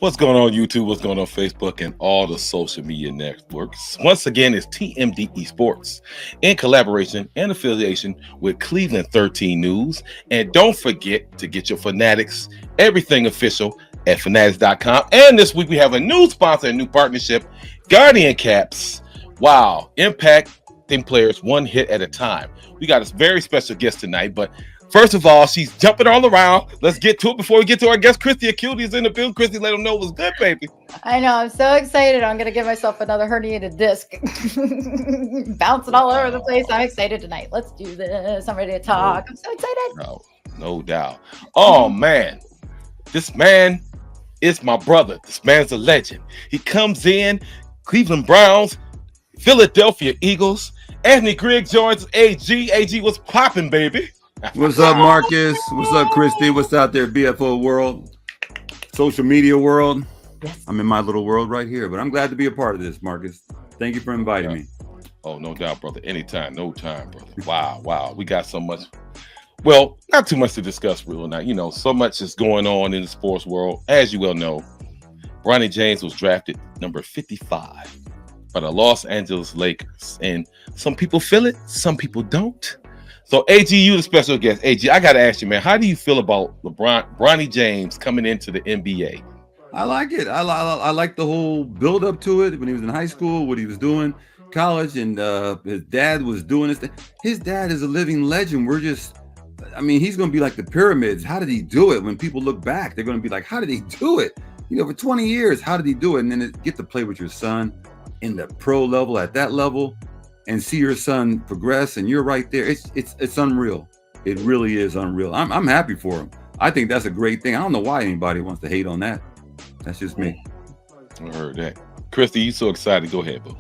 What's going on YouTube? What's going on Facebook and all the social media networks? Once again, it's TMDE Sports in collaboration and affiliation with Cleveland 13 News. And don't forget to get your Fanatics, everything official at fanatics.com. And this week we have a new sponsor, a new partnership, Guardian Caps. Wow, impacting players one hit at a time. We got a very special guest tonight, but first of all, she's jumping all around. Let's get to it before we get to our guest. Christy Acuity is in the building. Christy, let them know it was good, baby. I know. I'm so excited. I'm going to give myself another herniated disc. Bouncing all over the place. I'm excited tonight. Let's do this. I'm ready to talk. I'm so excited. No doubt. Oh, man. This man is my brother. This man's a legend. He comes in, Cleveland Browns, Philadelphia Eagles. Anthony Grigg joins AG. AG, what's popping, baby? What's up, Marcus? What's up, Christy? What's out there, BFO world, social media world? Yes. I'm in my little world right here, but I'm glad to be a part of this, Marcus. Thank you for inviting me. Oh, no doubt, brother. Anytime, no time, brother. Wow. We got so much. Well, not too much to discuss, real now. You know, so much is going on in the sports world. As you well know, Bronny James was drafted number 55 by the Los Angeles Lakers. And some people feel it, some people don't. So, AG, you the special guest. AG, I got to ask you, man, how do you feel about Bronny James coming into the NBA? I like it. I like the whole build up to it when he was in high school, what he was doing, college, and his dad was doing this thing. His dad is a living legend. He's going to be like the pyramids. How did he do it? When people look back, they're going to be like, how did he do it? You know, for 20 years, how did he do it? And then get to play with your son in the pro level at that level. And see your son progress, and you're right there. It's unreal. It really is unreal. I'm happy for him. I think that's a great thing. I don't know why anybody wants to hate on that. That's just me. I heard that. Christy, you so excited. Go ahead, boo.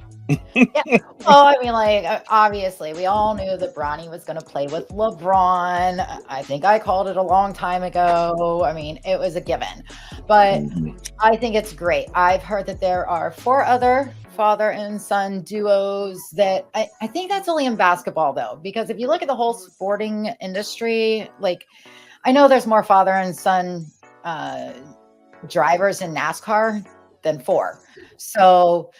Yeah. Well, I mean, like, obviously, we all knew that Bronny was going to play with LeBron. I think I called it a long time ago. I mean, it was a given. But I think it's great. I've heard that there are 4 other father and son duos that I think that's only in basketball, though, because if you look at the whole sporting industry, like, I know there's more father and son drivers in NASCAR than 4. So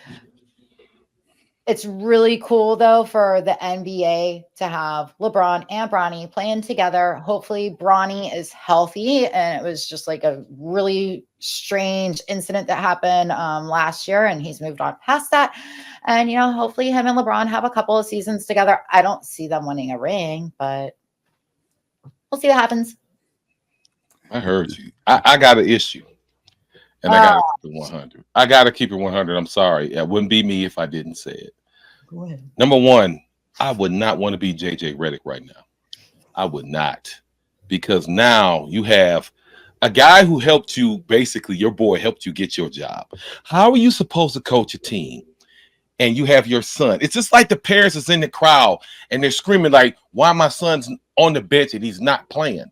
it's really cool, though, for the NBA to have LeBron and Bronny playing together. Hopefully Bronny is healthy. And it was just like a really strange incident that happened last year, and he's moved on past that. And, you know, hopefully him and LeBron have a couple of seasons together. I don't see them winning a ring, but we'll see what happens. I heard you. I got an issue. And I got to keep it 100. I got to keep it 100. I'm sorry. It wouldn't be me if I didn't say it. Go ahead. Number one, I would not want to be JJ Reddick right now. I would not. Because now you have a guy who helped you, basically, your boy helped you get your job. How are you supposed to coach a team? And you have your son. It's just like the parents is in the crowd and they're screaming like, why my son's on the bench and he's not playing?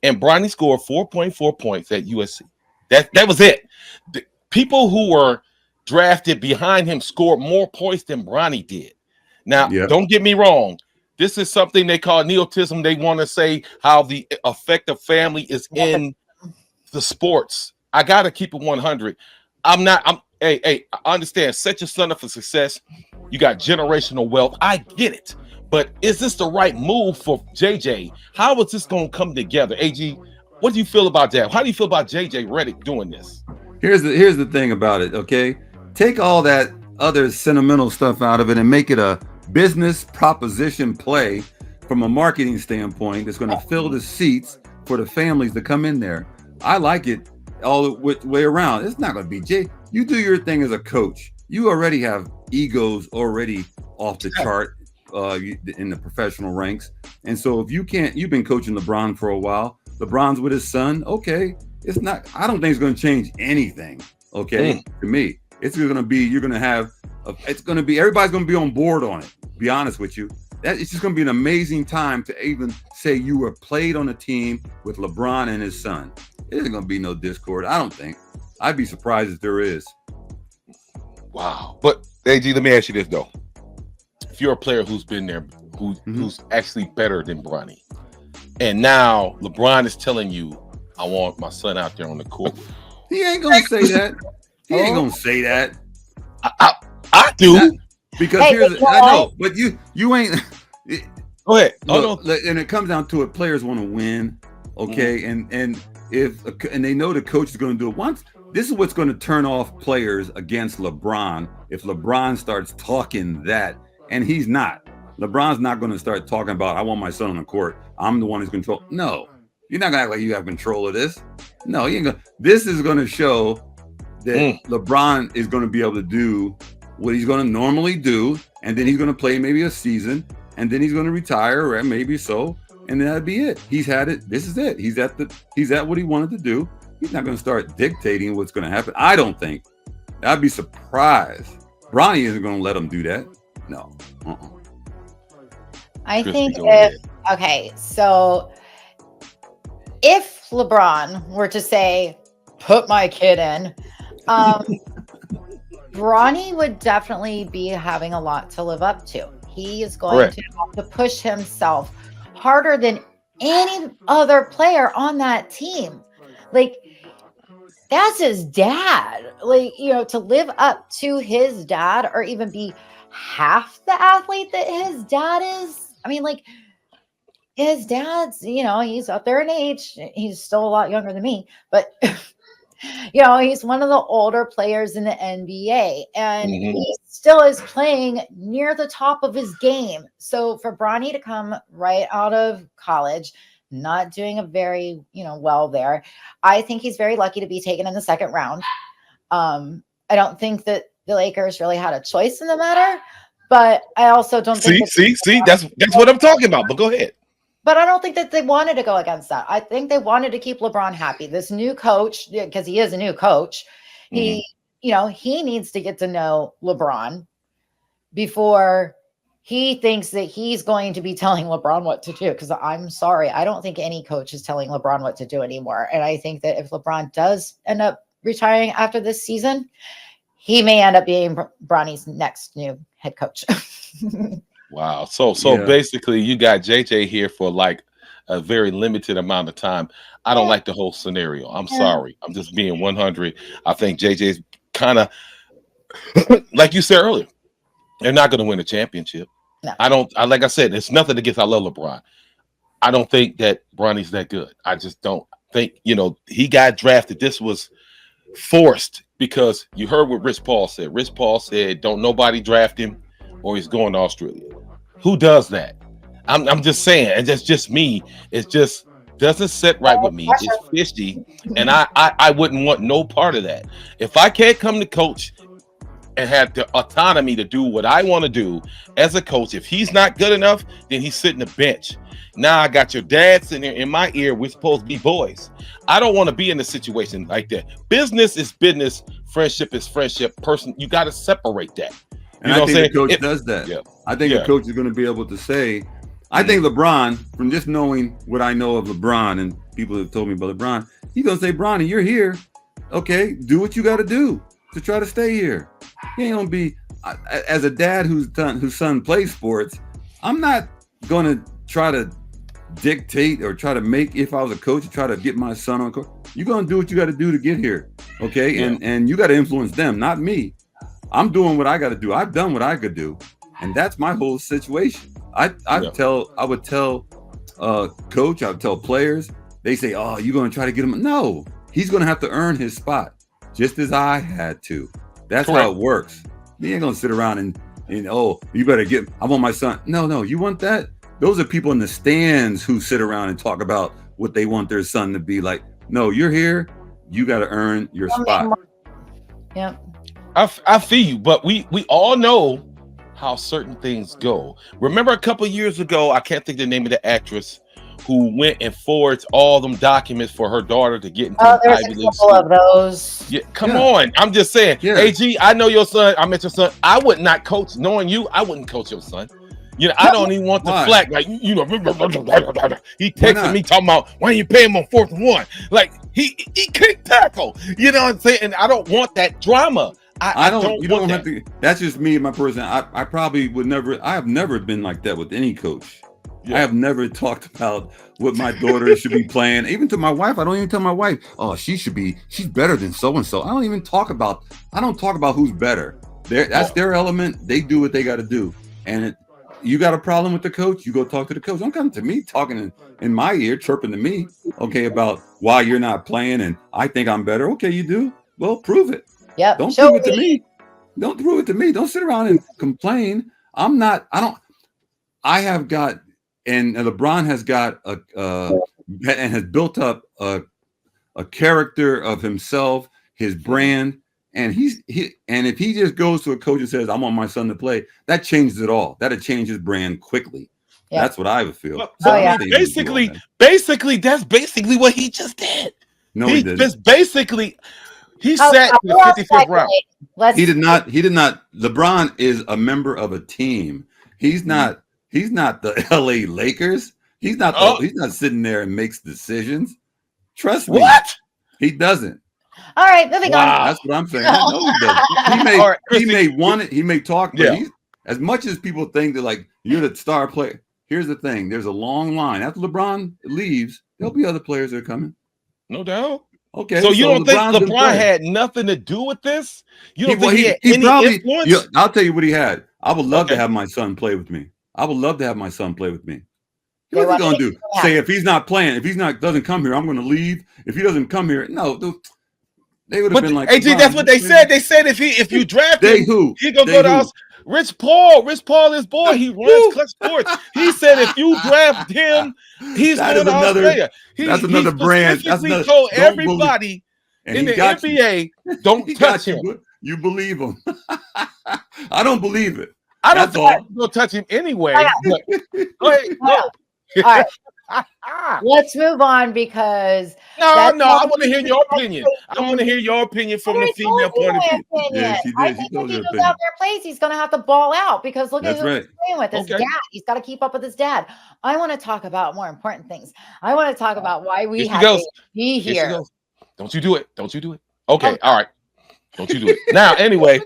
And Bronny scored 4.4 points at USC. That was it. The people who were drafted behind him scored more points than Bronny did. Now, Don't get me wrong. This is something they call nepotism. They want to say how the effect of family is in the sports. I got to keep it 100. Hey, I understand. Set your son up for success. You got generational wealth. I get it. But is this the right move for JJ? How is this going to come together? AG, what do you feel about that? How do you feel about JJ Reddick doing this? Here's the thing about it, okay? Take all that other sentimental stuff out of it and make it a business proposition play from a marketing standpoint that's going to fill the seats for the families to come in there. I like it all the way around. It's not going to be Jay. You do your thing as a coach. You already have egos already off the chart in the professional ranks. And so if you've been coaching LeBron for a while, LeBron's with his son. Okay. I don't think it's going to change anything. Okay. To me, it's going to be, everybody's going to be on board on it. Be honest with you. It's just going to be an amazing time to even say you were played on a team with LeBron and his son. It isn't going to be no discord. I don't think. I'd be surprised if there is. Wow. But AG, let me ask you this though. If you're a player who's been there, who's actually better than Bronny, and now LeBron is telling you, I want my son out there on the court. He ain't gonna say that. He ain't gonna say that. I do. Because Hey, here's I know, but you ain't. Go ahead. Look, and it comes down to it. Players want to win, okay? Mm-hmm. And they know the coach is going to do it once. This is what's going to turn off players against LeBron if LeBron starts talking that, and he's not. LeBron's not going to start talking about, I want my son on the court. I'm the one who's control. No, you're not going to act like you have control of this. No, you ain't gonna. This is going to show that LeBron is going to be able to do what he's going to normally do, and then he's going to play maybe a season, and then he's going to retire, or maybe so, and that'll be it. He's had it. This is it. He's at what he wanted to do. He's not going to start dictating what's going to happen. I don't think. I'd be surprised. Bronny isn't going to let him do that. No. I think so if LeBron were to say, put my kid in, Bronny would definitely be having a lot to live up to. He is going to have to push himself harder than any other player on that team. Like, that's his dad. Like, to live up to his dad or even be half the athlete that his dad is. I mean, like, his dad's, he's up there in age. He's still a lot younger than me, but he's one of the older players in the NBA, and he still is playing near the top of his game. So for Bronny to come right out of college, not doing a very, well there, I think he's very lucky to be taken in the second round. I don't think that the Lakers really had a choice in the matter, but I also don't think. That's what I'm talking about. But go ahead. But I don't think that they wanted to go against that. I think they wanted to keep LeBron happy. This new coach, because he is a new coach, he needs to get to know LeBron before he thinks that he's going to be telling LeBron what to do. Because I'm sorry, I don't think any coach is telling LeBron what to do anymore. And I think that if LeBron does end up retiring after this season, he may end up being Bronny's next new head coach. Wow. So basically you got JJ here for like a very limited amount of time. I don't like the whole scenario. I'm sorry. I'm just being 100. I think JJ's kind of, like you said earlier, they're not going to win a championship. No. Like I said, it's nothing against, I love LeBron. I don't think that Bronny's that good. I just don't think, he got drafted. This was forced because you heard what Rich Paul said. Rich Paul said, don't nobody draft him or he's going to Australia. Who does that? I'm just saying, and that's just me. It just doesn't sit right with me. It's fishy, and I wouldn't want no part of that. If I can't come to coach and have the autonomy to do what I want to do as a coach, if he's not good enough, then he's sitting the bench. Now I got your dad sitting there in my ear. We're supposed to be boys. I don't want to be in a situation like that. Business is business. Friendship is friendship. You got to separate that. And I think the coach does that. Yeah. I think the coach is going to be able to say, I think LeBron, from just knowing what I know of LeBron and people have told me about LeBron, he's going to say, Bronny, you're here. Okay, do what you got to do to try to stay here. He ain't going to be, as a dad whose son plays sports, I'm not going to try to dictate or try to make, if I was a coach, try to get my son on court. You're going to do what you got to do to get here. Okay, and you got to influence them, not me. I'm doing what I got to do. I've done what I could do, and that's my whole situation. I would tell coach, I would tell players. They say, "Oh, you're going to try to get him." No, he's going to have to earn his spot, just as I had to. That's how it works. He ain't going to sit around and you better get. I want my son. No, you want that? Those are people in the stands who sit around and talk about what they want their son to be like. No, you're here. You got to earn your spot. Yep. I feel you, but we all know how certain things go. Remember a couple of years ago, I can't think the name of the actress who went and forged all them documents for her daughter to get into there's a couple of those. Yeah, come on. I'm just saying, AG, I know your son. I met your son. I would not coach. Knowing you, I wouldn't coach your son. I don't even want the flag. Like, he texted me talking about, why you pay him on 4th and 1? Like, he can't tackle. You know what I'm saying? And I don't want that drama. I don't. You don't have to. That's just me and my person. I probably would never. I have never been like that with any coach. I have never talked about what my daughter should be playing. Even to my wife, I don't even tell my wife, oh, she's better than so-and-so. I don't talk about who's better. That's their element. They do what they got to do. And you got a problem with the coach, you go talk to the coach. Don't come to me talking in my ear, chirping to me, okay, about why you're not playing and I think I'm better. Okay, you do? Well, prove it. Yep. Don't prove it to me. Don't prove it to me. Don't sit around and complain. I have got, and LeBron has got and has built up a character of himself, his brand, and and if he just goes to a coach and says, "I want my son to play," that changes it all. That'll change his brand quickly. Yep. That's what I would feel. Well, basically, that's basically what he just did. No, he didn't. Just basically, he sat in the 55th round. He did not. LeBron is a member of a team. He's not the LA Lakers. He's not sitting there and makes decisions. Trust me. What? He doesn't. All right, moving on. That's what I'm saying. No, he doesn't. He may talk, but as much as people think that like you're the star player, here's the thing. There's a long line. After LeBron leaves, there'll be other players that are coming. No doubt. Okay. So you don't think LeBron had nothing to do with this? You don't think he had any influence? I'll tell you what he had. I would love to have my son play with me. What's he gonna do? Say if he's not playing, if he's doesn't come here, I'm gonna leave. If he doesn't come here, no, they would have been like, AG, that's what they said. They said if you draft him, he gonna go to us. Rich Paul, his boy, he runs Clutch Sports. He said if you draft him, he's going to Australia. That's another brand. That's another, told everybody in the NBA, don't touch him. You believe him? I don't believe it. I don't think I'm going to touch him anyway. But, go ahead, all right. Let's move on because I want to hear your opinion. I want to hear your opinion from the female point of view. Yeah, she did. I think if he goes out there plays, he's going to have to ball out because look at who he's playing with. His dad. He's got to keep up with his dad. I want to talk about more important things. I want to talk about why we have to be here. Don't you do it. Okay, all right. Don't you do it. Now, anyway.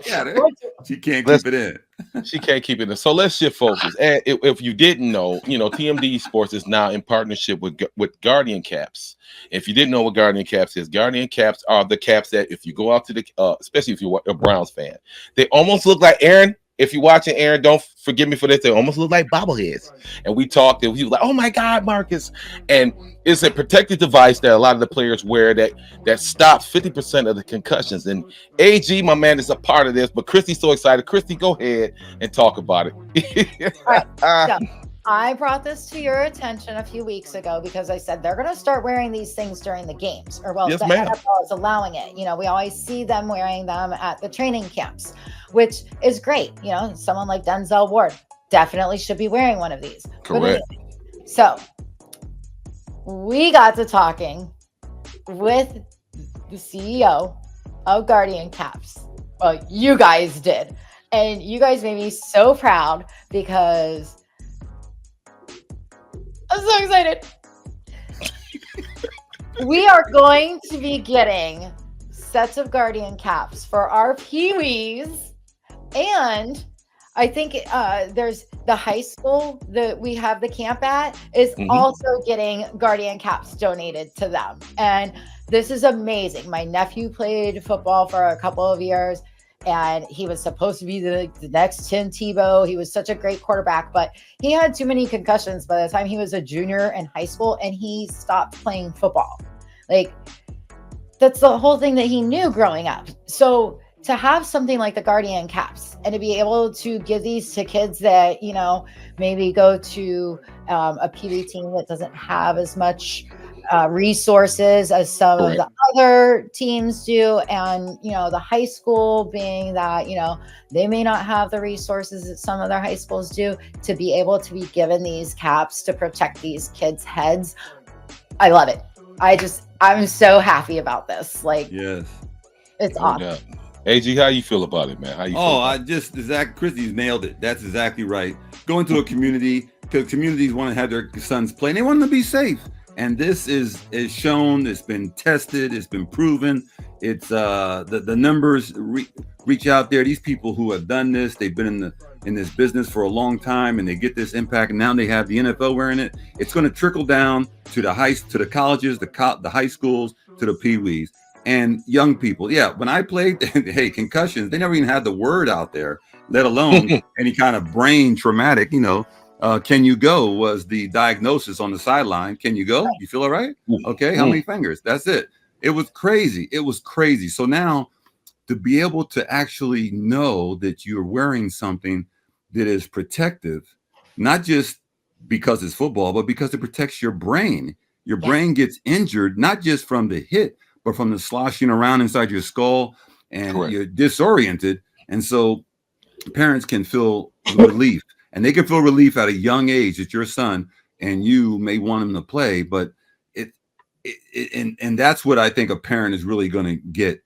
She can't keep it in. She can't keep it in. So let's shift focus. And if you didn't know, TMD Sports is now in partnership with Guardian Caps. If you didn't know what Guardian Caps is, Guardian Caps are the caps that if you go out to the, especially if you're a Browns fan, they almost look like Aaron. If you're watching, Aaron, don't forgive me for this. They almost look like bobbleheads. And we talked, and we were like, oh my God, Marcus. And it's a protective device that a lot of the players wear that stops 50% of the concussions. And AG, my man, is a part of this. But Christy's so excited. Christy, go ahead and talk about it. All right. So I brought this to your attention a few weeks ago because I said they're going to start wearing these things during the games. Or well, yes, the NFL is allowing it. We always see them wearing them at the training camps, which is great. Someone like Denzel Ward definitely should be wearing one of these. Correct. So we got to talking with the CEO of Guardian Caps. Well, you guys did. And you guys made me so proud because I'm so excited. We are going to be getting sets of Guardian Caps for our Pee-wees. And I think there's the high school that we have the camp at is also getting Guardian Caps donated to them. And this is amazing. My nephew played football for a couple of years, and he was supposed to be the next Tim Tebow. He was such a great quarterback, but he had too many concussions by the time he was a junior in high school, and he stopped playing football. Like, that's the whole thing that he knew growing up. So to have something like the Guardian Caps and to be able to give these to kids that, maybe go to a PV team that doesn't have as much resources as some of the other teams do. And, the high school being that, they may not have the resources that some of their high schools do, to be able to be given these caps to protect these kids' heads. I love it. I'm so happy about this. Like, yes, it's awesome. Yeah. AG, how you feel about it, man? How you feel? Christy's nailed it. That's exactly right. Go into a community, because communities want to have their sons play, and they want them to be safe. And this is shown. It's been tested. It's been proven. It's the numbers reach out there. These people who have done this, they've been in in this business for a long time and they get this impact, and now they have the NFL wearing it. It's going to trickle down to the colleges, the high schools, to the pee-wees and young people. Yeah, when I played, hey, concussions, they never even had the word out there, let alone any kind of brain traumatic, can you go was the diagnosis on the sideline. Can you go? You feel all right? Okay. How many fingers? That's it. It was crazy. It was crazy. So now to be able to actually know that you're wearing something that is protective, not just because it's football, but because it protects your brain. Your brain gets injured, not just from the hit, but from the sloshing around inside your skull, and you're disoriented. And so parents can feel relief, and they can feel relief at a young age that your son and you may want him to play, but and that's what I think a parent is really going to get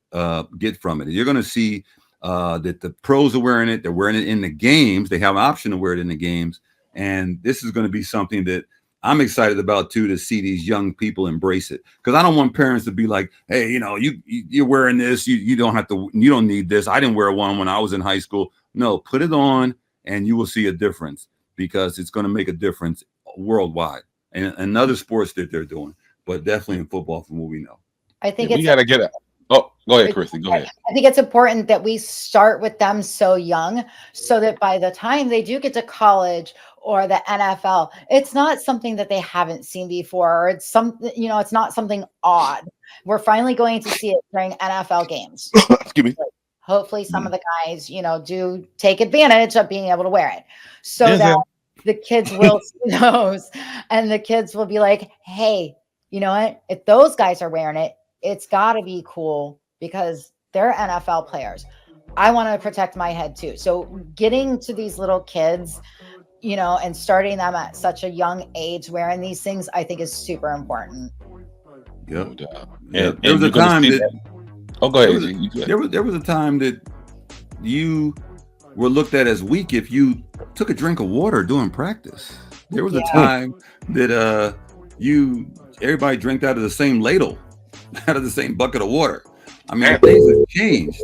from it. You're going to see that the pros are wearing it. They're wearing it in the games. They have an option to wear it in the games. And this is going to be something that I'm excited about too, to see these young people embrace it. Because I don't want parents to be like, hey, you're wearing this. You don't need this. I didn't wear one when I was in high school. No, put it on and you will see a difference, because it's going to make a difference worldwide and other sports that they're doing. But definitely in football, from what we know. I think we got to get it. Oh, go ahead, Christy. Go ahead. I think it's important that we start with them so young, so that by the time they do get to college or the NFL, it's not something that they haven't seen before. Or it's it's not something odd. We're finally going to see it during NFL games. Excuse me. Hopefully some of the guys, do take advantage of being able to wear it, so that the kids will see those, and the kids will be like, hey, you know what? If those guys are wearing it, it's got to be cool because they're NFL players. I want to protect my head too. So getting to these little kids, and starting them at such a young age wearing these things, I think is super important. Yep. And there was a time that. Oh, go ahead. There was a time that you were looked at as weak if you took a drink of water during practice. There was a time that everybody drank out of the same ladle, out of the same bucket of water. I mean, things have changed.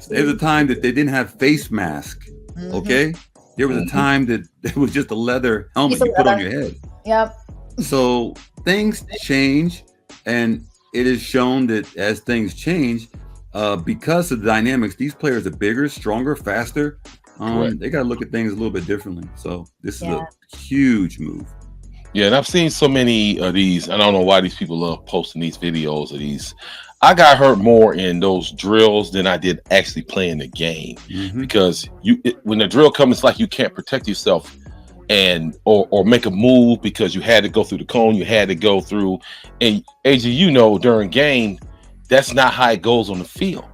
There was a time that they didn't have face mask. Okay. There was a time that it was just a leather helmet you put on your head. Yep. So things change, and it is shown that as things change, because of the dynamics, these players are bigger, stronger, faster. They got to look at things a little bit differently. So this is a huge move. Yeah, and I've seen so many of these. I don't know why these people love posting these videos of these. I got hurt more in those drills than I did actually playing the game, because when the drill comes, it's like you can't protect yourself or make a move because you had to go through the cone, you had to go through. And AJ, during game, that's not how it goes on the field.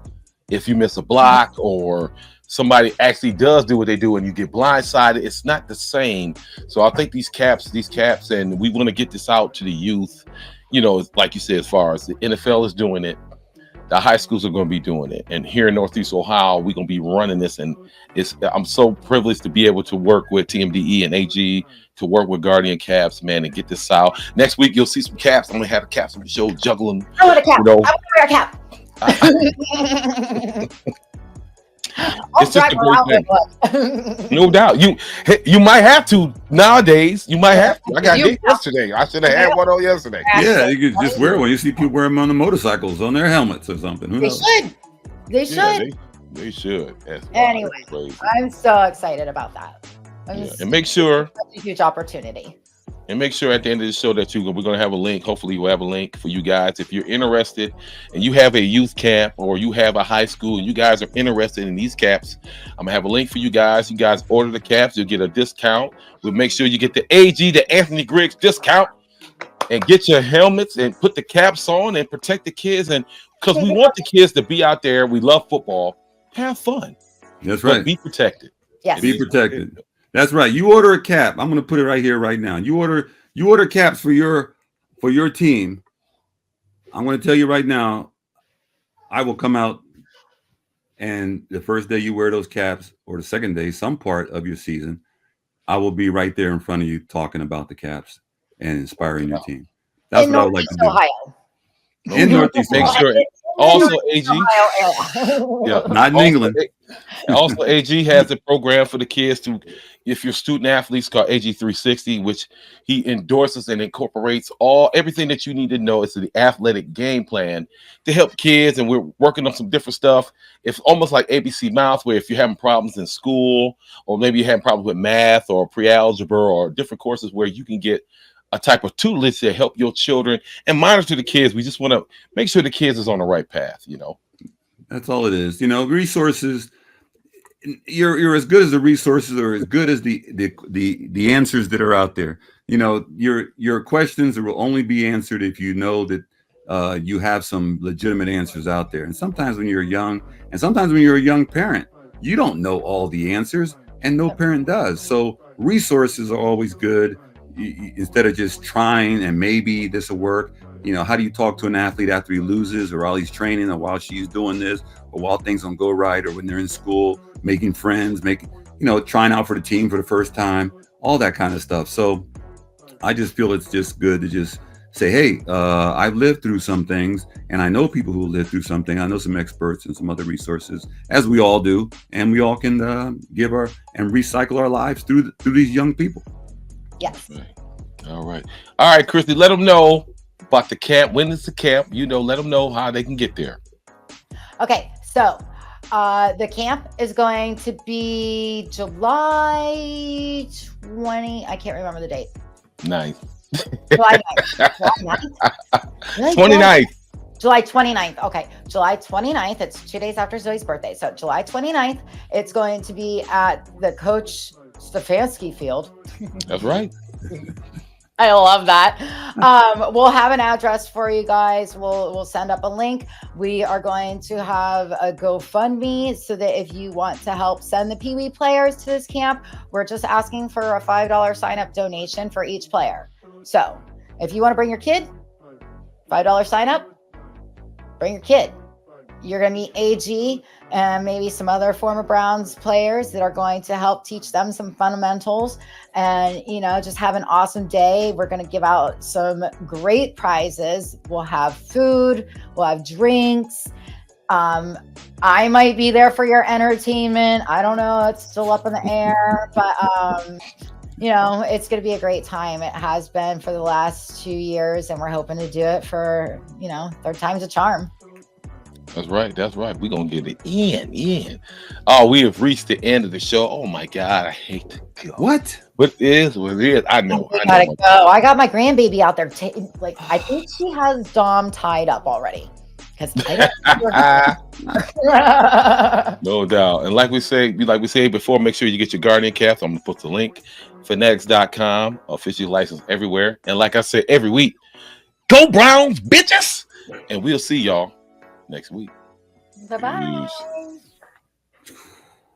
If you miss a block or somebody actually does do what they do and you get blindsided, it's not the same. So I think these caps, and we want to get this out to the youth. Like you said, as far as the NFL is doing it, the high schools are going to be doing it. And here in Northeast Ohio, we're going to be running this. And I'm so privileged to be able to work with TMDE and AG, to work with Guardian Caps, man, and get this out. Next week, you'll see some caps. I'm going to have a caps on the show juggling. I want a cap. I want to wear a cap. I'll drive around with one. No doubt. You might have to nowadays. You might have to. I got hit yesterday. I should have had one on yesterday. Yeah, you could just wear one. You see people wear them on the motorcycles, on their helmets or something. Who knows? They should. They should. Anyway, I'm so excited about that. And make sure. That's a huge opportunity. And make sure at the end of the show that we're going to have a link. Hopefully we'll have a link for you guys. If you're interested and you have a youth camp or you have a high school and you guys are interested in these caps, I'm going to have a link for you guys. You guys order the caps, you'll get a discount. We'll make sure you get the AG, the Anthony Griggs discount, and get your helmets and put the caps on and protect the kids. And because we want the kids to be out there. We love football. Have fun. That's right. Be protected. Yes. Be protected. That's right. You order a cap. I'm going to put it right here, right now. You order caps for your team. I'm going to tell you right now, I will come out, and the first day you wear those caps, or the second day, some part of your season, I will be right there in front of you talking about the caps and inspiring your team. That's what I would like to do. Ohio. In Northeast Ohio. Also, AG. Yeah. Not in Also, England. Also, AG has a program for the kids to, if you're student athletes, called AG 360, which he endorses and incorporates everything that you need to know. It's the athletic game plan to help kids, and we're working on some different stuff. It's almost like ABC Mouth, where if you're having problems in school, or maybe you're having problems with math or pre-algebra or different courses, where you can get a type of tutelage to help your children and monitor the kids. We just want to make sure the kids is on the right path, That's all it is. Resources. You're as good as the resources, or as good as the answers that are out there. Your questions will only be answered if you know that you have some legitimate answers out there. And sometimes when you're young, and sometimes when you're a young parent, you don't know all the answers, and no parent does. So resources are always good. Instead of just trying and maybe this will work. How do you talk to an athlete after he loses, or while he's training, or while she's doing this, or while things don't go right, or when they're in school, making friends, trying out for the team for the first time, all that kind of stuff. So I just feel it's just good to just say, hey, I've lived through some things, and I know people who live through something. I know some experts and some other resources, as we all do, and we all can give and recycle our lives through these young people. Yes. All right, Christy, let them know about the camp. When is the camp? Let them know how they can get there. Okay, so the camp is going to be July 20. I can't remember the date. 9th. July 9th. 29th. July 29th. Okay, July 29th. It's 2 days after Zoe's birthday. So July 29th, it's going to be at the Coach Stefanski Field. That's right. I love that. We'll have an address for you guys. We'll send up a link. We are going to have a GoFundMe so that if you want to help send the Pee Wee players to this camp, we're just asking for a $5 sign-up donation for each player. So if you want to bring your kid, $5 sign-up, bring your kid. You're going to meet AG and maybe some other former Browns players that are going to help teach them some fundamentals and, just have an awesome day. We're going to give out some great prizes. We'll have food. We'll have drinks. I might be there for your entertainment. I don't know. It's still up in the air, but, it's going to be a great time. It has been for the last 2 years, and we're hoping to do it for, third time's a charm. That's right. We're going to get it in. Oh, we have reached the end of the show. Oh, my God. I hate to go. What? What is? I know. I gotta go. I got my grandbaby out there. I think she has Dom tied up already. Because I don't. No doubt. And like we said before, make sure you get your Guardian caps. I'm going to put the link. Fanatics.com. Officially licensed everywhere. And like I said, every week, go Browns, bitches. And we'll see y'all next week. Bye-bye. Peace.